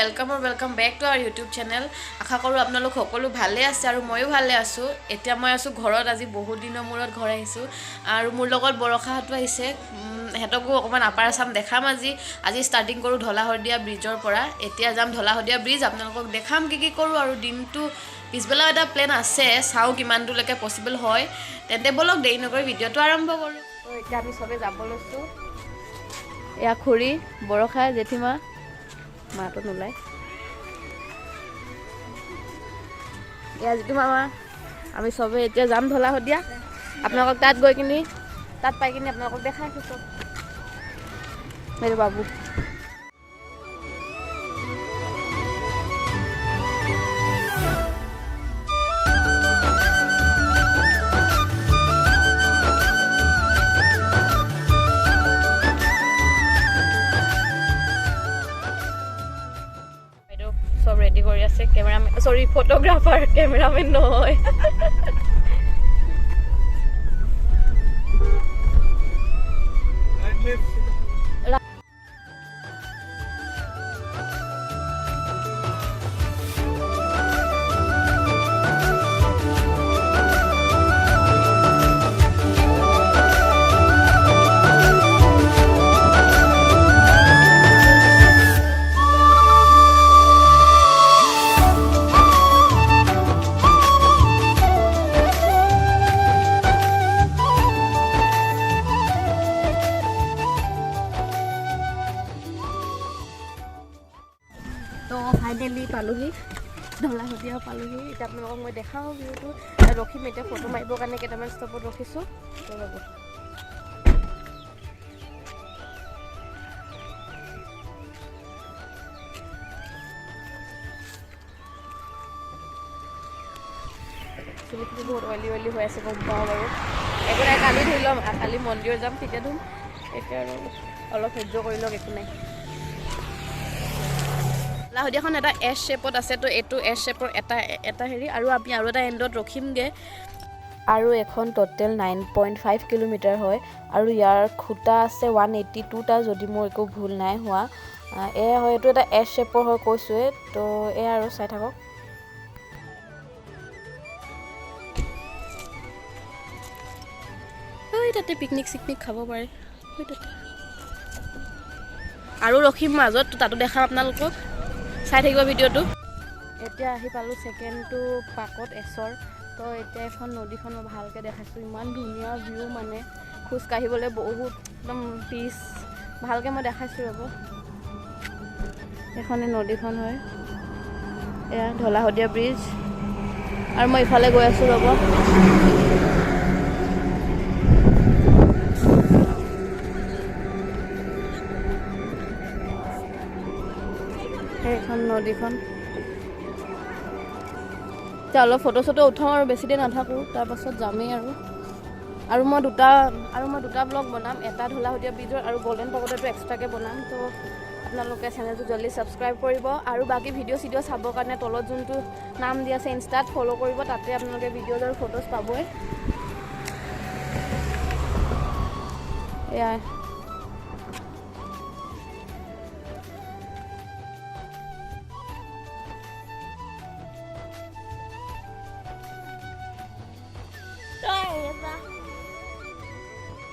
Welcome back to our YouTube channel. आशा करूँ आपलोक सकलो भाले आछे आरु मयो भाले आछो। एतिया मैं आछो घरत, आज बहुत दिনৰ মূৰত घर आहिছোঁ आरु मोर লগত बरखाहतो आहिছে। हेतकো অকমান আপাৰ আছাম দেখাম। আজি স্টাर्टिंग करूँ ढलाशदिया ब्रिजर পৰা। এতিয়া যাম ढलाशदिया ब्रिज, আপোনালোকক দেখাম কি কৰোঁ আৰু দিনটো পিছবেলা এটা প্লেন আছে, চাও কিমানটোলৈকে পসিবল হয়। তেন্তে বলক দেৰি নকৰি ভিডিঅ'টো আৰম্ভ কৰোঁ। তো এতিয়া আমি সবে যাব লৈছো। এয়া খুৰী, বৰষা, জেঠিমা, মাটো নোলায়। এয়া যিটো মামা, আমি সবে এতিয়া যাম ঢলাশদিয়া। আপোনালোকক তাত গৈ কিনি তাত পাই কিনি আপোনালোকক দেখাই আছোঁ চব। মেৰে বাবু सब रेडी कर आसे। कैमरामैन सॉरी फोटोग्राफार, कैमरामैन নহয়। तो फाइनली पालोহি ঢলাশদিয়া পালোহি। এতিয়া আপোনালোকক মই দেখাওঁ ভিউটো। ৰখিম এতিয়া ফটো মাৰিবৰ কাৰণে কেইটামান ষ্টপত ৰখিছোঁ। তো ৰ'ব। চুলিখিনি বহুত অইলি হৈ আছে, গম পাওঁ বাৰু। একো নাই, কালি ধুই ল'ম। কালি মন্দিৰ যাম, তেতিয়া ধুম। এতিয়া আৰু অলপ সহ্য কৰি লওক, একো নাই। ঢলাশদিয়াখন এটা এছ শ্বেপত আছে, তো এইটো এছ শ্বেপৰ এটা হেৰি আৰু আমি আৰু এটা এণ্ডত ৰখিমগৈ। আৰু এখন টোটেল 9.5 কিলোমিটাৰ হয় আৰু ইয়াৰ খুঁটা আছে 182টা, যদি মোৰ একো ভুল নাই হোৱা। এয়া হয়, এইটো এটা এছ শ্বেপৰ হয় কৈছোঁৱে। তো এয়া আৰু চাই থাকক। তাতে পিকনিক চিকনিক খাব পাৰে। আৰু ৰখিম মাজত, তাতো দেখাম আপোনালোকক, চাই থাকিব ভিডিঅ'টো। এতিয়া আহি পালোঁ ছেকেণ্ডটো পাকত এছৰ। তো এতিয়া এখন নদীখন মই ভালকৈ দেখাইছোঁ। ইমান ধুনীয়া ভিউ, মানে খোজ কাঢ়িবলৈ বহুত একদম পিচ ভালকৈ মই দেখাইছোঁ। ৰ'ব, এইখনে নদীখন হয়। এয়া ঢলাশদিয়া ব্ৰিজ আৰু মই ইফালে গৈ আছোঁ। ৰ'ব, সেইখন নদীখন। এতিয়া অলপ ফটো চটো উঠাওঁ আৰু বেছি দেৰি নাথাকোঁ, তাৰপাছত যামেই আৰু মই দুটা ব্লগ বনাম, এটা ঢলাশদিয়া ব্ৰিজৰ আৰু গল্ডেন পাগোডাটো এক্সট্ৰাকৈ বনাম। তো আপোনালোকে চেনেলটো জলদি ছাবস্ক্ৰাইব কৰিব আৰু বাকী ভিডিঅ' চাবৰ কাৰণে তলত যোনটো নাম দি আছে ইনষ্টাত ফ'ল' কৰিব। তাতে আপোনালোকে ভিডিঅ'জ আৰু ফটোজ পাবই। এয়াই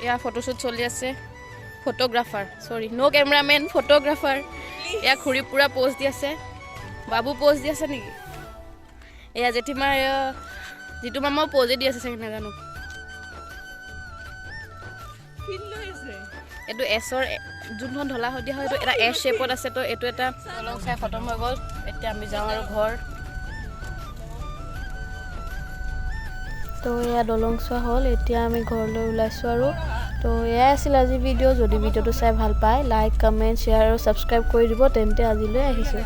এয়া ফটোশ্বুট চলি আছে। ফটোগ্ৰাফাৰ, সৰি ন' কেমেৰামেন, ফটোগ্ৰাফাৰ। এয়া খুৰী পূৰা প'জ দি আছে। বাবু প'জ দি আছে নেকি? এয়া জেঠিমা, যিটো মামাও প'জে দি আছে চাগে, নাজানো। এইটো এছৰ যোনখন ঢলাশদিয়া হয়, এইটো এটা এছ শ্বেপত আছে। তো এইটো এটা দলং চাই খতম হৈ গ'ল। এতিয়া আমি যাওঁ আৰু ঘৰ। তো এয়া দলং চোৱা হ'ল, এতিয়া আমি ঘৰলৈ ওলাইছোঁ আৰু। তো এয়াই আছিল আজি ভিডিঅ'। যদি ভিডিঅ'টো চাই ভাল পায়, লাইক, কমেণ্ট, শ্বেয়াৰ আৰু ছাবস্ক্ৰাইব কৰি দিব। তেন্তে আজিলৈ আহিছোঁ।